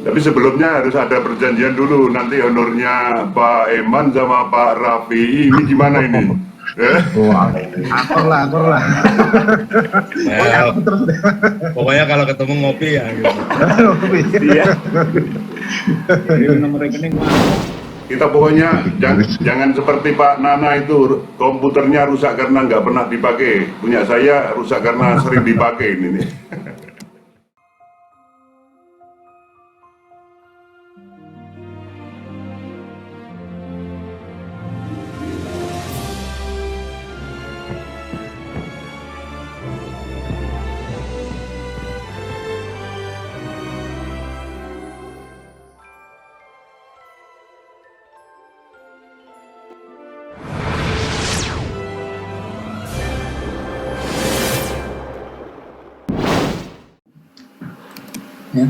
Tapi sebelumnya harus ada perjanjian dulu, nanti honornya Pak Eman sama Pak Raffi, ini gimana ini? Wah, akur lah. Nah, pokoknya kalau ketemu ngopi ya gitu. Iya. Jadi nomor rekening Pak. Kita pokoknya jangan seperti Pak Nana itu, komputernya rusak karena nggak pernah dipakai. Punya saya rusak karena sering dipakai ini nih. Ya.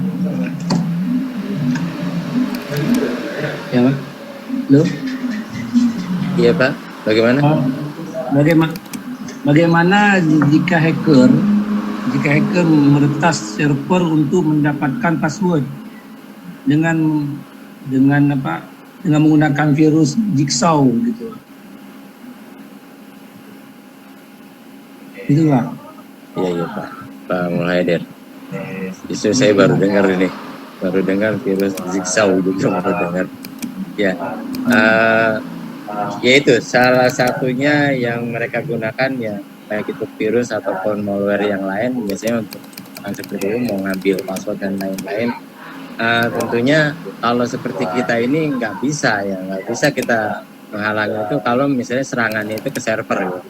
Ya Pak. Halo. Iya Pak, bagaimana? Bagaimana jika hacker meretas server untuk mendapatkan password dengan apa? Dengan menggunakan virus Jigsaw gitu. Itu Pak. Iya Pak, Pak Muhaidir. Justru saya baru dengar virus Jigsaw juga baru dengar. Ya, yaitu salah satunya yang mereka gunakan ya, baik itu virus ataupun malware yang lain, biasanya untuk seperti itu mau ngambil password dan lain-lain. Tentunya kalau seperti kita ini nggak bisa kita menghalangi itu kalau misalnya serangannya itu ke server ya.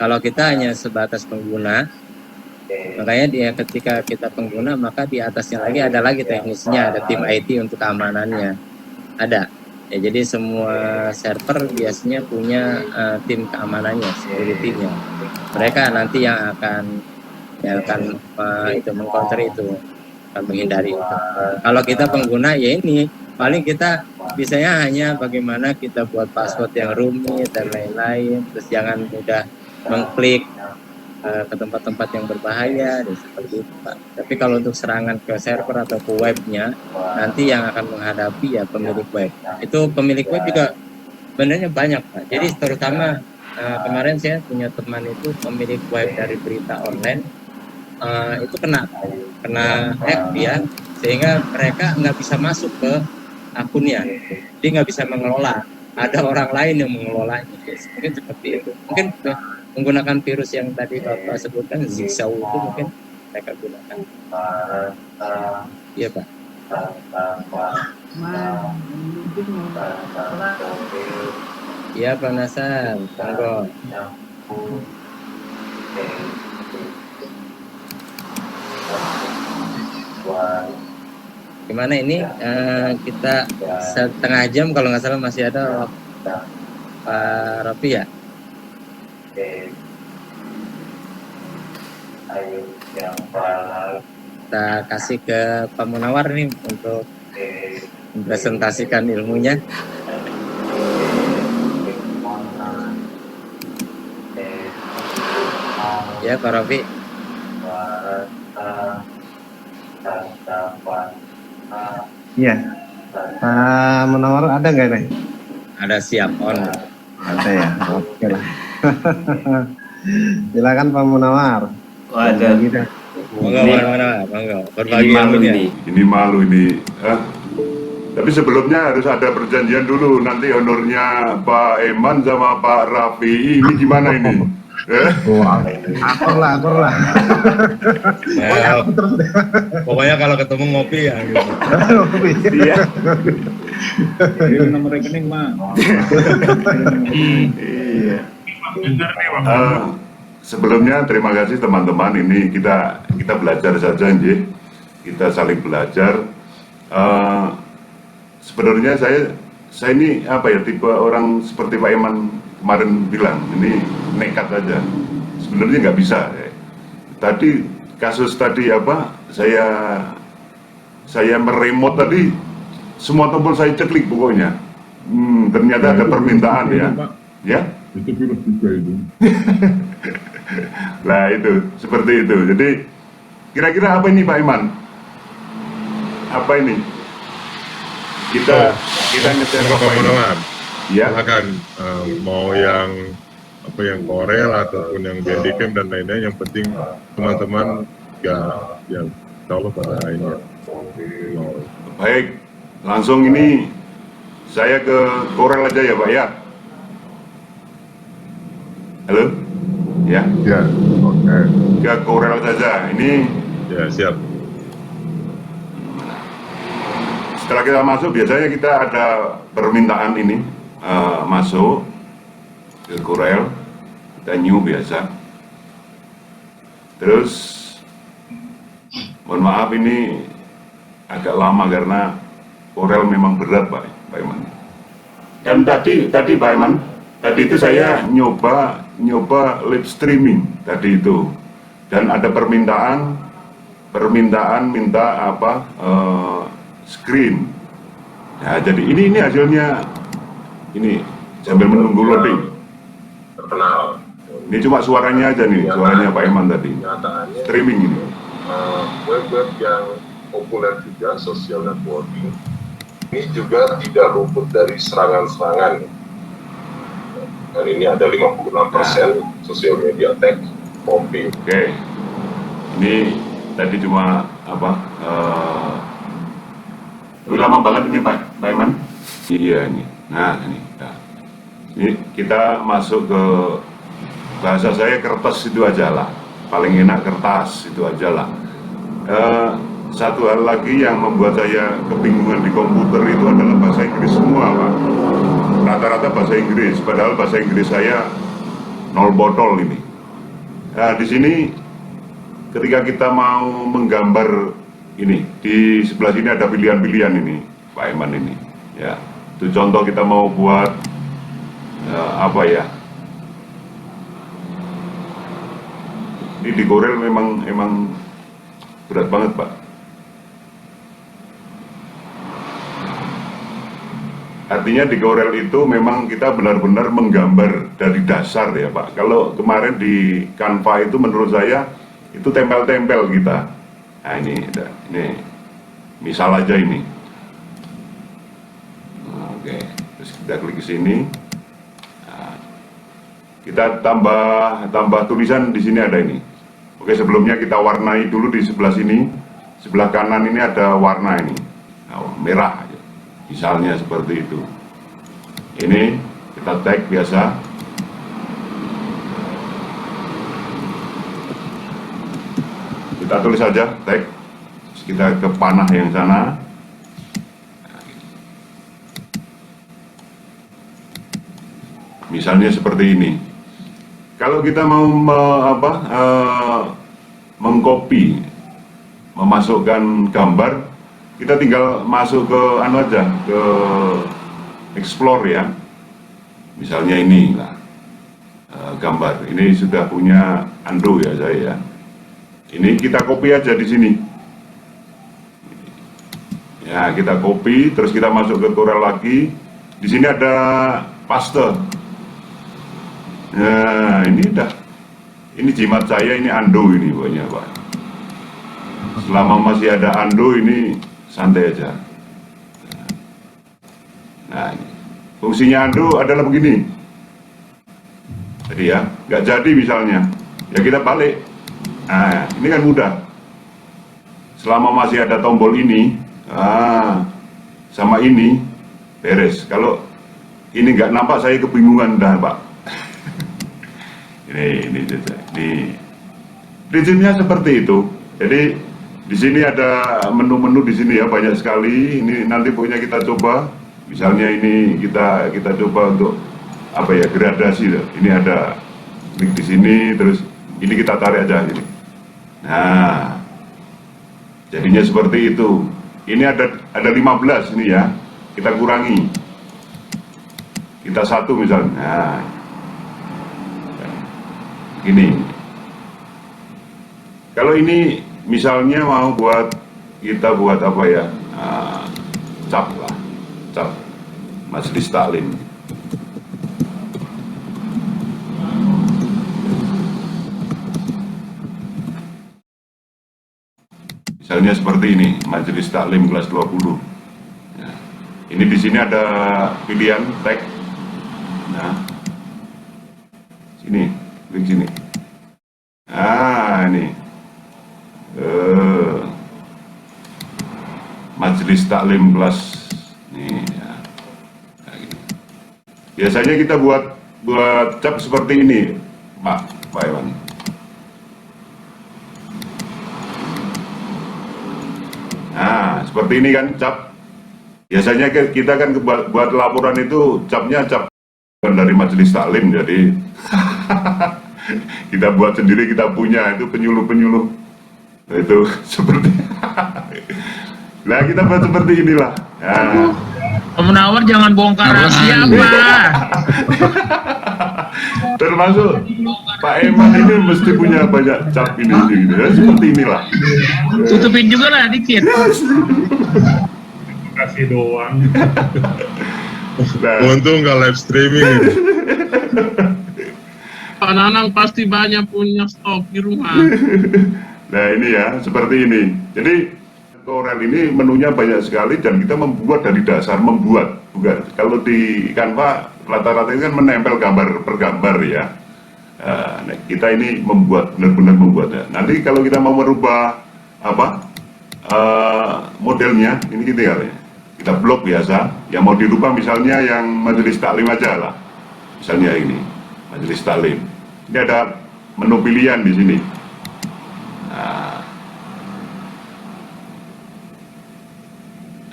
Kalau kita hanya sebatas pengguna, makanya dia ketika kita pengguna maka di atasnya lagi ada lagi teknisnya, ada tim IT untuk keamanannya ada ya. Jadi semua server biasanya punya tim keamanannya, security-nya. Mereka nanti yang akan itu mengcounter itu, akan menghindari itu. Kalau kita pengguna ya ini paling kita bisanya hanya bagaimana kita buat password yang rumit dan lain-lain, terus jangan mudah mengklik ke tempat-tempat yang berbahaya dan seperti itu Pak. Tapi kalau untuk serangan ke server atau ke webnya, nanti yang akan menghadapi ya pemilik web. Itu pemilik web juga sebenarnya banyak Pak. Jadi terutama kemarin saya punya teman itu pemilik web dari berita online, itu kena hack dia, sehingga mereka nggak bisa masuk ke akunnya, dia nggak bisa mengelola. Ada orang lain yang mengelolanya, mungkin seperti itu. Mungkin menggunakan virus yang tadi Bapak sebutkan, Jigsaw itu mungkin mereka gunakan. Iya Pak. Iya Pak Nasar, monggo. Gimana ini kita setengah jam kalau nggak salah masih ada Pak Rofi ya. Kita kasih ke Pak Munawar nih untuk mempresentasikan ilmunya. Ya Pak Rofi. Iya. Pak Munawar ada nggak nih? Ada, siap on. Ada ya. Oke lah. Silakan Pak Munawar. Ada. Monggo. Berbagi ilmunya. Ini malu ini. Tapi sebelumnya harus ada perjanjian dulu, nanti honornya Pak Eman sama Pak Raffi, ini gimana ini? Wah, akur lah. Nah, pokoknya kalau ketemu ngopi ya gitu. Iya. Jadi nomor rekening Pak. Iya. Sebelumnya terima kasih teman-teman, ini kita belajar saja nggih. Kita saling belajar. Sebenarnya saya ini apa ya, tipe orang seperti Pak Eman kemarin bilang, ini nekat aja. Sebenarnya nggak bisa. Tadi kasus tadi apa, saya meremote tadi, semua tombol saya ceklik pokoknya. Ternyata ada permintaan ya. Ya? Itu virus juga itu. Nah itu, seperti itu. Jadi kira-kira apa ini Pak Iman? Apa ini? kita ngetes Pak apa ini? Munawar, Ya, silakan mau yang Corel ataupun yang Bandicam dan lain-lain, yang penting teman-teman ya insya Allah pada ini ya. baik. Langsung ini saya ke Corel aja ya Pak ya. Halo? Ya, Ya, oke. ke Corel saja. Ini Ya, siap. setelah kita masuk biasanya kita ada permintaan ini masuk ke Corel, kita new biasa. Terus mohon maaf ini agak lama karena Corel memang berat Pak Iman. Dan tadi Pak Iman, tadi itu saya nyoba live streaming tadi itu, dan ada permintaan minta apa screen. Nah, jadi ini hasilnya ini sambil menunggu loading. Terkenal. Ini cuma suaranya aja nih, suaranya Pak Iman tadi. Nyataannya Streaming ini. web-web yang populer juga, social networking, ini juga tidak luput dari serangan-serangan. Dan ini ada 56% social media attack, bombing. Oke. Ini tadi cuma apa? Lama banget ini Pak Iman. Iya ini. Nah ini. Nah. Ini kita masuk ke bahasa saya kertas itu aja lah. Paling enak kertas itu aja lah. Satu hal lagi yang membuat saya kebingungan di komputer itu adalah bahasa Inggris semua Pak. Rata-rata bahasa Inggris. Padahal bahasa Inggris saya nol botol ini. Nah di sini ketika kita mau menggambar ini, di sebelah sini ada pilihan-pilihan ini Pak Iman ini ya, itu contoh kita mau buat apa ya, ini di Corel memang berat banget Pak. Artinya di Corel itu memang kita benar-benar menggambar dari dasar ya Pak. Kalau kemarin di Canva itu menurut saya itu tempel-tempel kita. Nah ini misal aja ini. Oke, terus kita klik ke sini. Nah, kita tambah tulisan di sini ada ini. Oke, sebelumnya kita warnai dulu di sebelah sini. Sebelah kanan ini ada warna ini. Nah, merah aja. Misalnya seperti itu. Ini kita tag biasa. Kita tulis saja tag, kita ke panah yang sana. Misalnya seperti ini. Kalau kita mau mengcopy, memasukkan gambar, kita tinggal masuk ke aja, ke explore ya. Misalnya ini lah, gambar. Ini sudah punya Ando ya saya ya. Ini kita copy aja di sini. Ya, kita copy, terus kita masuk ke Corel lagi. Di sini ada paste. Nah, ini udah. Ini jimat saya, ini Ando ini pokoknya Pak. Selama masih ada Ando ini santai aja. Nah, fungsinya Ando adalah begini. Jadi ya, nggak jadi misalnya, ya kita balik. Nah, ini kan mudah. Selama masih ada tombol ini, sama ini, beres. Kalau ini nggak nampak, saya kebingungan dah, Pak. ini prinsipnya seperti itu. Jadi di sini ada menu-menu di sini ya, banyak sekali. Ini nanti pokoknya kita coba. Misalnya ini kita coba untuk apa ya, gradasi. Ini ada klik di sini, terus ini kita tarik aja ini. Nah, jadinya seperti itu. Ini ada 15 ini ya, kita kurangi. Kita satu misalnya. Nah, gini. Kalau ini misalnya mau kita buat apa ya, cap lah, cap Majelis Taklim. Misalnya seperti ini, Majelis Taklim kelas 20. Ya. Ini di sini ada pilihan tag. Nah, sini, klik sini. Nah, ini Majelis Taklim kelas nih ya. Nah, gitu. Biasanya kita buat cap seperti ini, Pak Iwan. Nah, seperti ini kan cap. Biasanya kita kan buat laporan itu capnya cap dari Majelis Taklim, jadi kita buat sendiri, kita punya itu penyuluh-penyuluh. Nah, itu seperti nah, kita buat seperti inilah. Nah. Pak Munawar jangan bongkar rahasia, Pak. Termasuk Pak Eman ini mesti punya banyak cap ini gitu ya, seperti inilah. Tutupin juga lah dikit. Kasih doang. Nah, Untung nggak live streaming. Pak Nanang pasti banyak punya stok di rumah. nah ini ya, seperti ini. Jadi Corel ini menunya banyak sekali dan kita membuat dari dasar, bukan. Kalau di Canva rata-rata ini kan menempel gambar per gambar ya. Nah, kita ini benar-benar membuat ya. Nanti kalau kita mau merubah modelnya, ini kita blok biasa. Yang mau dirubah misalnya yang Majelis Taklim aja lah. Misalnya ini Majelis Taklim. Ini ada menu pilihan di sini.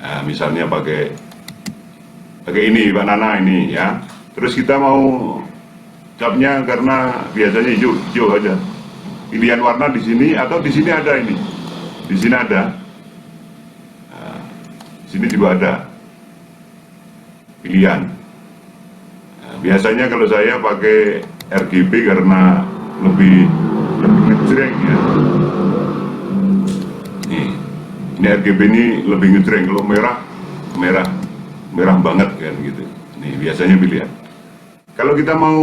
Nah, misalnya pakai ini Pak Nana ini ya. Terus kita mau capnya karena biasanya hijau aja. Pilihan warna di sini atau di sini ada ini. Di sini ada. Nah, di sini juga ada pilihan. Nah, biasanya kalau saya pakai RGB karena lebih ngejreng ya. Ini RGB ini lebih ngejreng. Kalau merah banget kan gitu. Nih biasanya pilihan. Kalau kita mau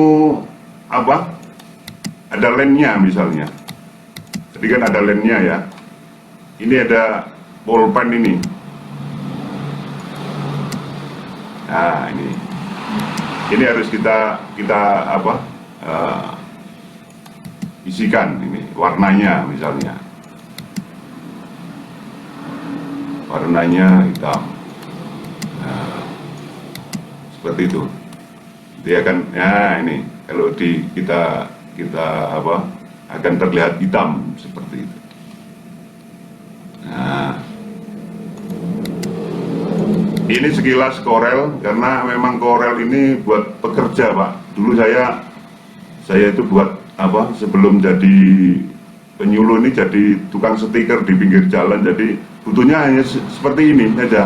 ada lensnya misalnya. Jadi kan ada lensnya ya. Ini ada pulpen ini. Nah ini harus kita isikan ini warnanya misalnya. Warnanya hitam. Nah, seperti itu. Dia akan, ya ini kalau kita akan terlihat hitam seperti itu. Nah, ini sekilas Corel karena memang Corel ini buat pekerja Pak. Dulu saya itu buat sebelum jadi penyuluh ini jadi tukang stiker di pinggir jalan, jadi butuhnya hanya seperti ini saja.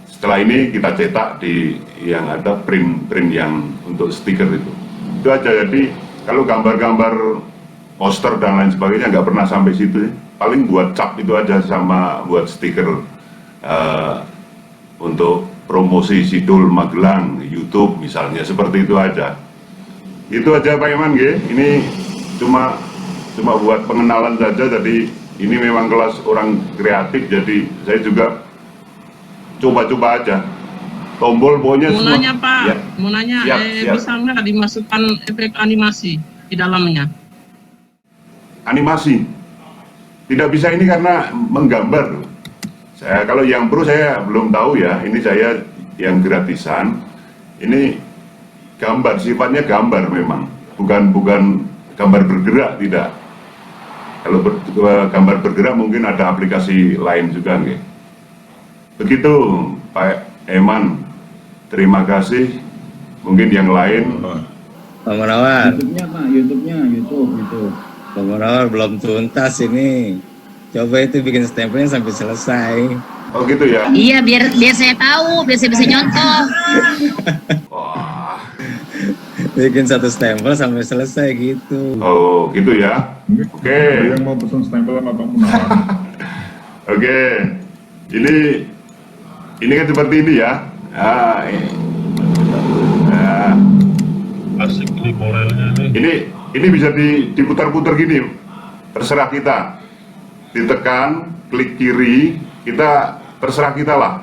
Setelah ini kita cetak di yang ada print yang untuk stiker itu aja. Jadi kalau gambar-gambar poster dan lain sebagainya nggak pernah sampai situ ya. Paling buat cap itu aja sama buat stiker untuk promosi Sidul Magelang, YouTube misalnya, seperti itu aja. Itu aja Pak Iman ya. Ini cuma buat pengenalan saja. Jadi ini memang kelas orang kreatif, jadi saya juga coba-coba aja. Tombol pokoknya Mau semua. nanya Pak, Ya. mau nanya Siap. bisa nggak dimasukkan efek animasi di dalamnya? Animasi tidak bisa ini karena menggambar. Kalau yang pro saya belum tahu ya. Ini saya yang gratisan. Ini gambar, sifatnya gambar memang, bukan gambar bergerak, tidak. Kalau gambar bergerak mungkin ada aplikasi lain juga nggih. Begitu Pak Eman, terima kasih. Mungkin yang lain. Pak Munawar. YouTube. Pak Munawar belum tuntas ini. Coba itu bikin stempelnya sampai selesai. Oh gitu ya. Iya, biar saya tahu, biar saya bisa nyontoh. Wah. Bikin satu stempel sampai selesai gitu. Oh gitu ya. Oke. Yang mau pesan stempel sama Pak Munawar. Oke. Ini kan seperti ini ya. Nah, Asik nih Corelnya nih. ini bisa diputar-putar gini. Terserah kita. Ditekan, klik kiri, kita terserah kita lah.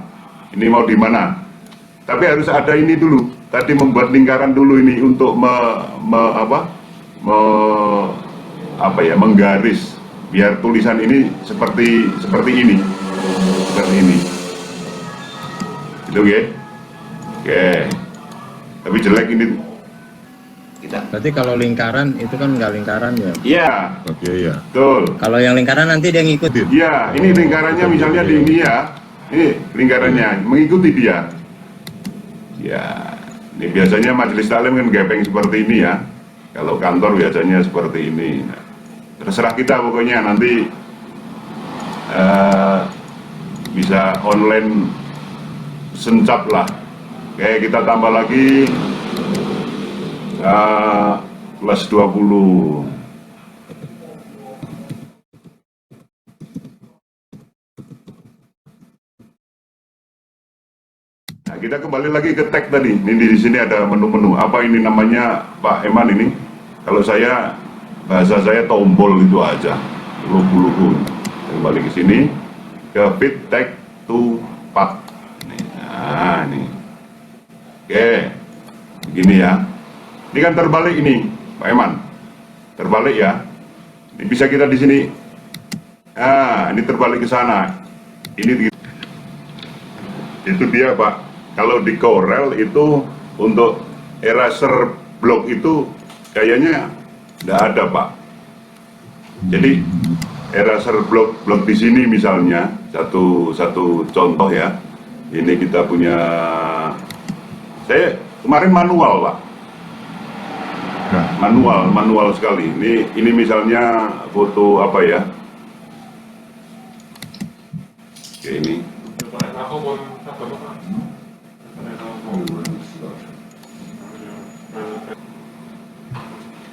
ini mau di mana. Tapi harus ada ini dulu. Tadi membuat lingkaran dulu ini untuk menggaris biar tulisan ini seperti ini. Seperti ini. Gitu ya. Oke. Tapi jelek ini. Berarti kalau lingkaran itu kan nggak lingkaran ya? Iya. Oke ya. Betul. Kalau yang lingkaran nanti dia ngikut. Iya, ini lingkarannya misalnya di ini ya. Ini lingkarannya mengikuti dia. Ya, ini biasanya majelis taklim kan gepeng seperti ini ya. Kalau kantor biasanya seperti ini. Nah, terserah kita pokoknya nanti bisa online sencap lah. Oke, kita tambah lagi plus 20. Nah, kita kembali lagi ke tag tadi. Ini di sini ada menu-menu. Apa ini namanya, Pak Eman ini? Kalau bahasa saya tombol itu aja. Lugu-lugu. Kembali ke sini ke fit tag to path. Nah, ini. Oke. Begini ya. Ini kan terbalik ini, Pak Eman. Terbalik ya. Ini bisa kita di sini. Ah, ini terbalik ke sana. Ini itu dia, Pak. Kalau di Corel itu untuk eraser block itu kayaknya tidak ada, Pak. Jadi eraser block di sini misalnya satu contoh ya. Ini kita punya, saya kemarin manual, Pak. Manual sekali. Ini misalnya foto apa ya? Oke, ini.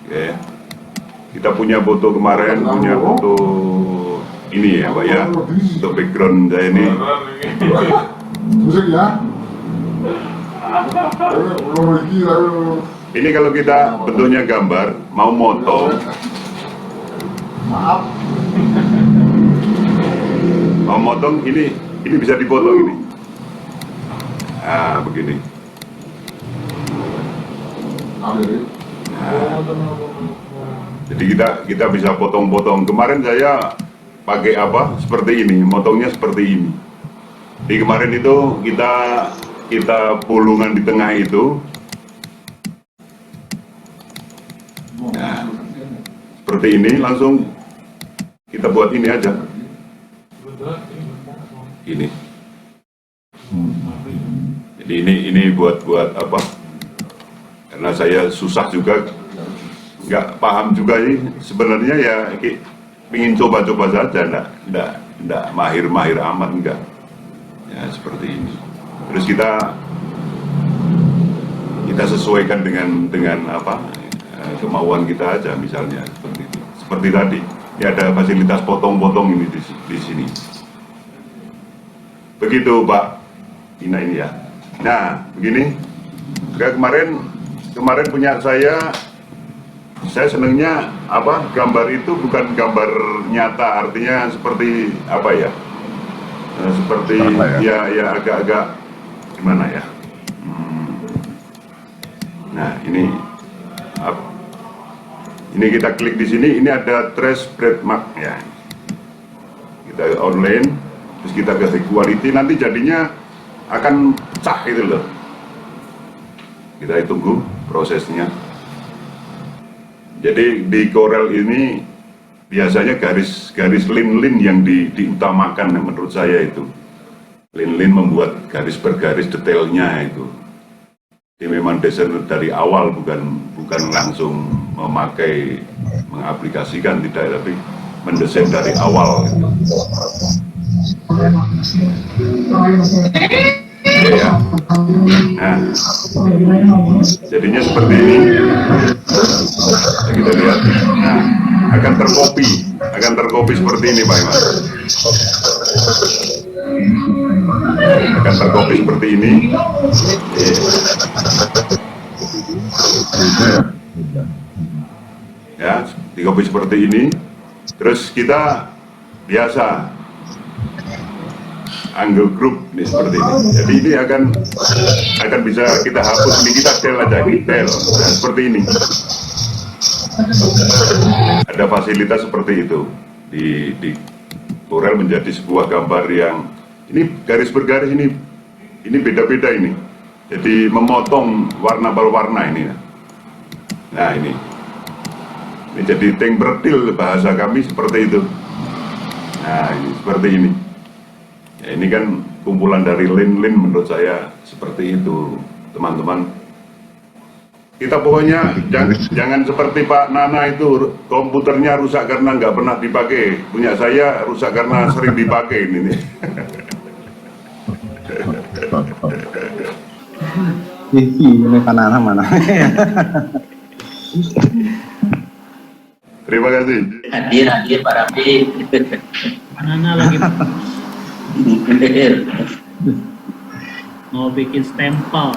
Oke. Kita punya foto kemarin, punya foto ini ya, Pak ya. Untuk background saya ini. Ini kalau kita bentuknya gambar, mau motong, ini bisa dipotong ini. Nah, begini. Nah, jadi kita bisa potong-potong. Kemarin saya pakai apa? Seperti ini, motongnya seperti ini. Di kemarin itu kita bolongan di tengah itu. Nah, seperti ini langsung kita buat ini aja. Ini. Jadi ini buat apa? Karena saya susah juga, nggak paham juga ini. Sebenarnya ya ingin coba-coba saja, nggak mahir amat enggak. Ya seperti ini. Terus kita sesuaikan dengan apa? Kemauan kita aja misalnya seperti itu. Seperti tadi, ya ada fasilitas potong-potong ini di sini. Begitu Pak Ina ini ya. Nah, begini. Kemarin punya saya senangnya apa? Gambar itu bukan gambar nyata, artinya seperti apa ya? Seperti ya agak-agak gimana ya? Nah, ini kita klik di sini, ini ada trace trademark ya. Kita online, terus kita kasih quality, nanti jadinya akan pecah itu loh. Kita tunggu prosesnya. Jadi di Corel ini biasanya garis lin-lin yang diutamakan menurut saya itu. Lin-lin membuat garis per garis detailnya itu. Jadi memang desain dari awal bukan langsung mengaplikasikan, tidak, tapi mendesain dari awal gitu. Ya. Nah, jadinya seperti ini. Kita lihat. Nah, akan terkopi seperti ini, Pak Iman. Akan terkopi seperti ini. Ya, dikopi seperti ini. Terus kita biasa angle group nih seperti ini. Jadi ini akan bisa kita hapus, ini kita del aja, del. Nah, seperti ini. Ada fasilitas seperti itu di Corel menjadi sebuah gambar yang ini garis bergaris ini beda-beda ini. Jadi memotong warna per warna ini. Nah ini jadi tank berdil bahasa kami seperti itu. Nah ini seperti ini. Ya, ini kan kumpulan dari lin-lin menurut saya seperti itu teman-teman. Kita pokoknya jangan seperti Pak Nana itu komputernya rusak karena nggak pernah dipakai. Punya saya rusak karena sering dipakai ini. Ini Pak Nana mana? Terima kasih. Hadir Pak Rafi. Nana lagi mau bikin stempel.